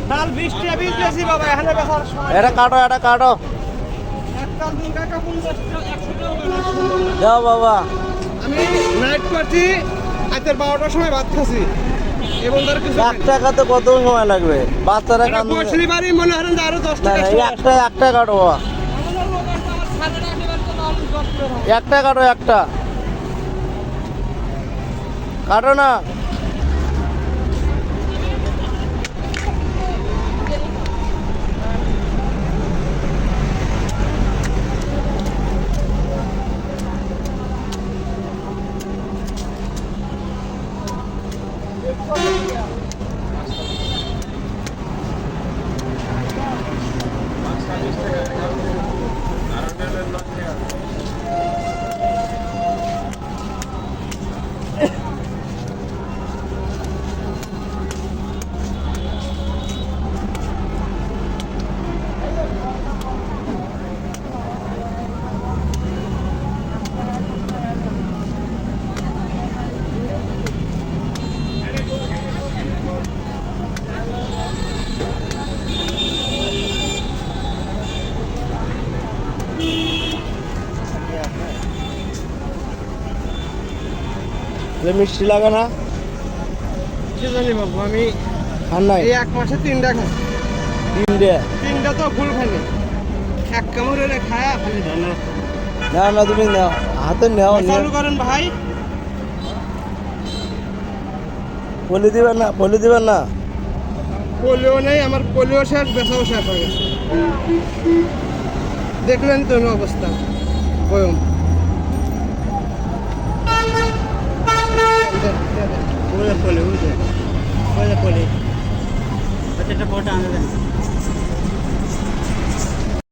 ডাল 20 টাকা পিস বেশি বাবা, এখানে বেচার সময় এটা কাটো, এটা কাটো। একটাল দিন কাকা 50 টাকা 100 টাকা। যাও বাবা। আমি নাইট করছি, রাতের 12টার সময় ভাত খাচ্ছি এবং তার কিছু 1 টাকা তো কত সময় লাগবে? বাচ্চারা কান বসলি বাড়ি মনে হয় যে আরো 10 না টাকা না, একটা কাটো বাবা। একটা কাটো, একটা কাটো না। মিষ্টি লাগে না? কি জানি বাবু, আমি আর নাই এই 1 মাসে 3টা খাই। 3টে? 3টা তো ফুল খালি, এক কামড় হলে খায়া খালি ধানা। না না, তুমি নাও, হাতে নেও। চালু করেন ভাই। বলে দিবেন না, বলে দিবেন না। পোলিও নেই আমার, পোলিও শেষ, বেচাও শেষ হয়ে গেছে। দেখলেন তো অবস্থা বয়ম। পলি আচ্ছা, একটা ফটো আনতে দেন।